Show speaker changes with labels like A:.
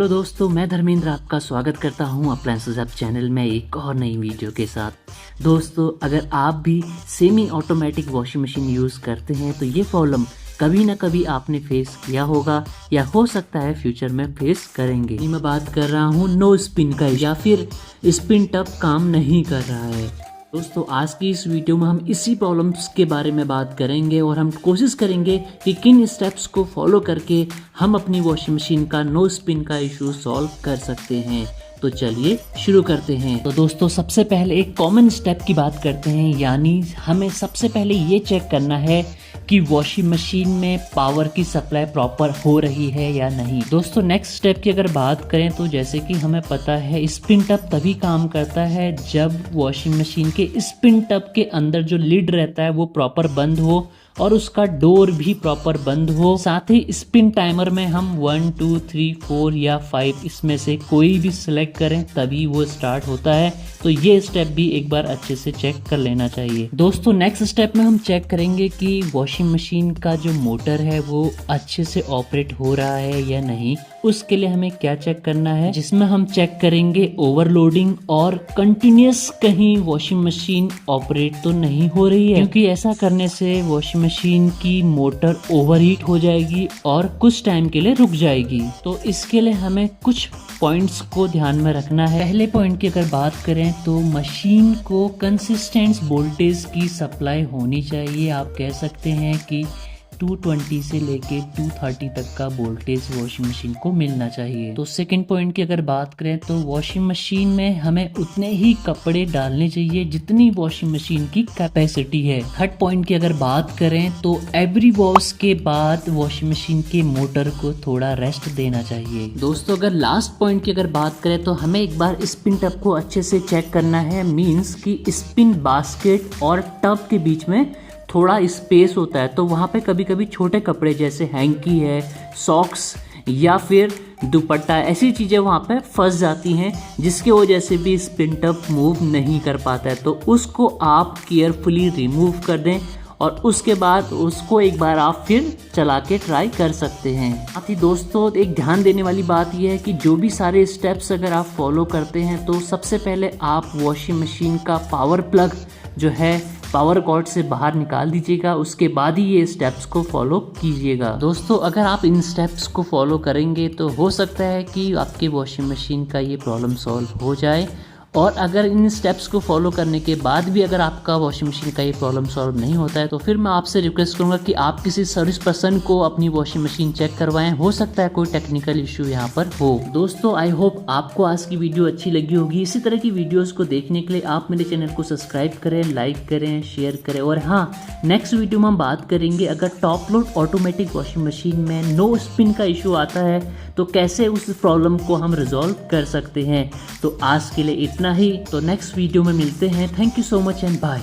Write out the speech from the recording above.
A: Hello दोस्तों, मैं धर्मेंद्र आपका स्वागत करता हूं अप्लायंसेस ऐप चैनल में एक और नई वीडियो के साथ। दोस्तों, अगर आप भी semi automatic washing machine use करते हैं तो ये प्रॉब्लम कभी ना कभी आपने फेस किया होगा या हो सकता है फ्यूचर में फेस करेंगे। मैं बात कर रहा हूँ नो स्पिन का या फिर स्पिन टब काम नहीं कर रहा है। दोस्तों, आज की इस वीडियो में हम इसी प्रॉब्लम्स के बारे में बात करेंगे और हम कोशिश करेंगे कि किन स्टेप्स को फॉलो करके हम अपनी वॉशिंग मशीन का नो स्पिन का इशू सॉल्व कर सकते हैं। तो चलिए शुरू करते हैं। तो दोस्तों, सबसे पहले एक कॉमन स्टेप की बात करते हैं, यानी हमें सबसे पहले ये चेक करना है कि वॉशिंग मशीन में पावर की सप्लाई प्रॉपर हो रही है या नहीं। दोस्तों, नेक्स्ट स्टेप की अगर बात करें तो जैसे कि हमें पता है स्पिन टब तभी काम करता है जब वॉशिंग मशीन के स्पिन टब के अंदर जो लिड रहता है वो प्रॉपर बंद हो और उसका डोर भी प्रॉपर बंद हो। साथ ही स्पिन टाइमर में हम 1 2 3 4 या 5 इसमें से कोई भी सिलेक्ट करें तभी वो स्टार्ट होता है। तो ये स्टेप भी एक बार अच्छे से चेक कर लेना चाहिए। दोस्तों, नेक्स्ट स्टेप में हम चेक करेंगे कि वॉशिंग मशीन का जो मोटर है वो अच्छे से ऑपरेट हो रहा है या नहीं। उसके लिए हमें क्या चेक करना है, जिसमें हम चेक करेंगे ओवरलोडिंग और कंटिन्यूस कहीं वॉशिंग मशीन ऑपरेट तो नहीं हो रही है, क्योंकि ऐसा करने से वॉशिंग मशीन की मोटर ओवरहीट हो जाएगी और कुछ टाइम के लिए रुक जाएगी। तो इसके लिए हमें कुछ पॉइंट्स को ध्यान में रखना है। पहले पॉइंट की अगर बात करें तो मशीन को कंसिस्टेंट वोल्टेज की सप्लाई होनी चाहिए। आप कह सकते हैं कि 220 से लेके 230 तक का वोल्टेज वॉशिंग मशीन को मिलना चाहिए। तो सेकंड पॉइंट की अगर बात करें तो वॉशिंग मशीन में हमें उतने ही कपड़े डालने चाहिए जितनी वॉशिंग मशीन की कैपेसिटी है। थर्ड पॉइंट की अगर बात करें तो एवरी वॉश के बाद वॉशिंग मशीन के मोटर को थोड़ा रेस्ट देना चाहिए। दोस्तों, अगर लास्ट पॉइंट की अगर बात करें तो हमें एक बार स्पिन टब को अच्छे से चेक करना है। मीन्स कि स्पिन बास्केट और टब के बीच में थोड़ा स्पेस होता है, तो वहाँ पे कभी कभी छोटे कपड़े जैसे हैंकी है, सॉक्स या फिर दुपट्टा, ऐसी चीज़ें वहाँ पे फंस जाती हैं जिसकी वजह से भी स्पिन टब मूव नहीं कर पाता है। तो उसको आप केयरफुली रिमूव कर दें और उसके बाद उसको एक बार आप फिर चला के ट्राई कर सकते हैं। साथ ही दोस्तों, एक ध्यान देने वाली बात यह है कि जो भी सारे स्टेप्स अगर आप फॉलो करते हैं तो सबसे पहले आप वॉशिंग मशीन का पावर प्लग जो है पावर कॉर्ड से बाहर निकाल दीजिएगा, उसके बाद ही ये स्टेप्स को फॉलो कीजिएगा। दोस्तों, अगर आप इन स्टेप्स को फॉलो करेंगे तो हो सकता है कि आपके वॉशिंग मशीन का ये प्रॉब्लम सॉल्व हो जाए। और अगर इन स्टेप्स को फॉलो करने के बाद भी अगर आपका वॉशिंग मशीन का ये प्रॉब्लम सॉल्व नहीं होता है तो फिर मैं आपसे रिक्वेस्ट करूंगा कि आप किसी सर्विस पर्सन को अपनी वॉशिंग मशीन चेक करवाएं। हो सकता है कोई टेक्निकल इशू यहाँ पर हो। दोस्तों, आई होप आपको आज की वीडियो अच्छी लगी होगी। इसी तरह की वीडियोस को देखने के लिए आप मेरे चैनल को सब्सक्राइब करें, लाइक करें, शेयर करें। और हाँ, नेक्स्ट वीडियो में हम बात करेंगे अगर top load automatic washing machine में नो स्पिन का इशू आता है तो कैसे उस प्रॉब्लम को हम रिजॉल्व कर सकते हैं। तो आज के लिए इतना ही। तो नेक्स्ट वीडियो में मिलते हैं। Thank you so much and bye.